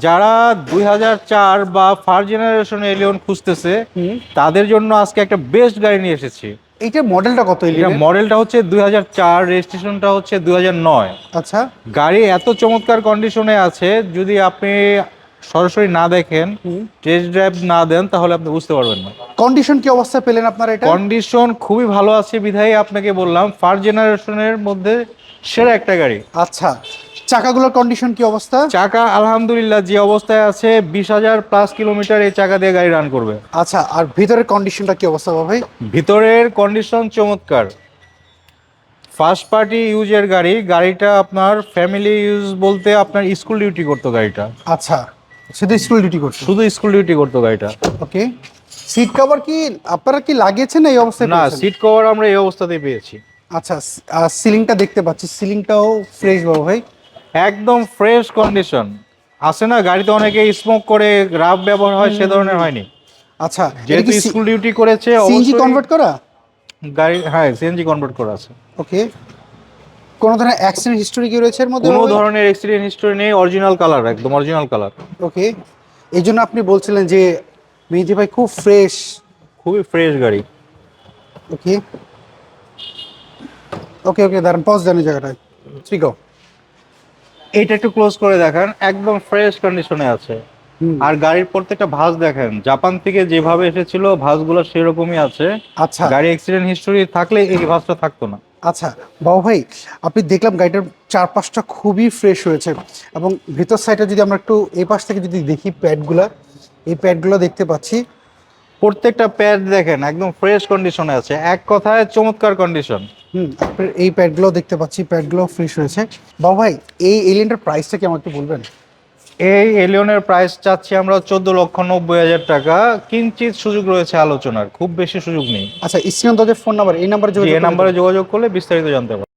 যারা 2004 বা first generation Allion খুঁজতেছে তাদের জন্য আজকে একটা বেস্ট গাড়ি নিয়ে এসেছি। এইটার মডেলটা কত এটা এলিয়নের? মডেলটা হচ্ছে 2004, রেজিস্ট্রেশনটা হচ্ছে 2009। আচ্ছা। গাড়ি এত চমৎকার কন্ডিশনে আছে, যদি আপনি সরাসরি না দেখেন, হুম। টেস্ট ড্রাইভ না দেন, তাহলে আপনি বুঝতে পারবেন না। কন্ডিশন কি অবস্থায় পেলেন আপনারা এটা? কন্ডিশন খুবই ভালো আছে, বিধায় আপনাকে বললাম ফার্স্ট জেনারেশনের মধ্যে সেরা একটা গাড়ি। আচ্ছা, চাকাগুলোর কন্ডিশন কি অবস্থা? চাকা আলহামদুলিল্লাহ যে অবস্থায় আছে, 20,000+ কিলোমিটার এই চাকা দিয়ে গাড়ি রান করবে। আচ্ছা, আর ভিতরের কন্ডিশনটা কি অবস্থা বাবা ভাই? ভিতরের কন্ডিশন চমৎকার। ফার্স্ট পার্টি ইউজের গাড়ি, গাড়িটা আপনার ফ্যামিলি ইউজ বলতে আপনার স্কুল ডিউটি করতো গাড়িটা। আচ্ছা, শুধু স্কুল ডিউটি করছে? শুধু স্কুল ডিউটি করতো গাড়িটা। ওকে। সিট কভার কি আপনারা কি লাগিয়েছেন না এই অবস্থায় না, পেয়েছেন? সিট কভার আমরা এই অবস্থাতেই পেয়েছি। আচ্ছা, সিলিংটা দেখতে পাচ্ছি, সিলিংটাও ফ্রেশ বাবা ভাই। একদম ফ্রেশ কন্ডিশন। আছে না গাড়িতে অনেকে স্মোক করে, রাফ ব্যবহার হয়, সে ধরনের হয়নি। আচ্ছা, এটা যেহেতু কি স্কুল ডিউটি করেছে সিএনজি অবশ্যই কনভার্ট করা? গাড়ি, হ্যাঁ সিএনজি কনভার্ট করা আছে। ওকে। কোনো ধরনের অ্যাক্সিডেন্ট হিস্টোরি কি রয়েছে এর মধ্যে কোনো বাবা ভাই? ধরনের অ্যাক্সিডেন্ট হিস্টোরি নেই, অরিজিনাল কালার, একদম অরিজিনাল কালার। ওকে। এই জন্য আপনি বলছিলেন যে মেহেদী ভাই খুব ফ্রেশ। খুবই ফ্রেশ গাড়ি। ওকে ওকে ওকে, দাঁড়ান, পজ দেন এই জায়গাটায়। ঠিক গো। এটা একটু ক্লোজ করে দেখেন, একদম ফ্রেশ কন্ডিশনে আছে। হুম। আর গাড়ির প্রত্যেকটা ভাঁজ দেখেন, জাপান থেকে যেভাবে এসেছিল ভাঁজগুলো সেরকমই আছে। আচ্ছা গাড়ি অ্যাক্সিডেন্ট হিস্টোরি থাকলে এই ভাঁজটা থাকতো না। আচ্ছা বাবু ভাই, আপনি দেখলাম গাড়িটার চারপাশটা খুবই ফ্রেশ হয়েছে, এবং ভেতর সাইডে যদি আমরা একটু এই পাশ থেকে যদি দেখি প্যাডগুলা, এই প্যাডগুলো দেখতে পাচ্ছি। প্রত্যেকটা প্যাড দেখেন একদম ফ্রেশ কন্ডিশনে আছে, এক কথায় চমৎকার কন্ডিশন। হুম, আপনার এই প্যাডগুলো দেখতে পাচ্ছি, প্যাডগুলো ফ্রেশ হয়েছে। বাবু ভাই, এই এলিয়েনটার প্রাইসটা কি আমাকে একটু বলবেন? এই এলিয়নের প্রাইস চাচ্ছি আমরা 14,90,000 টাকা। কিঞ্চিত সুযোগ রয়েছে আলোচনার, খুব বেশি সুযোগ নেই। আচ্ছা, স্ক্রিন তো যে ফোন নাম্বার, এই নাম্বারে জি, যোগাযোগ এই করলে নাম্বারে যোগাযোগ করলে বিস্তারিত জানতে পারবেন।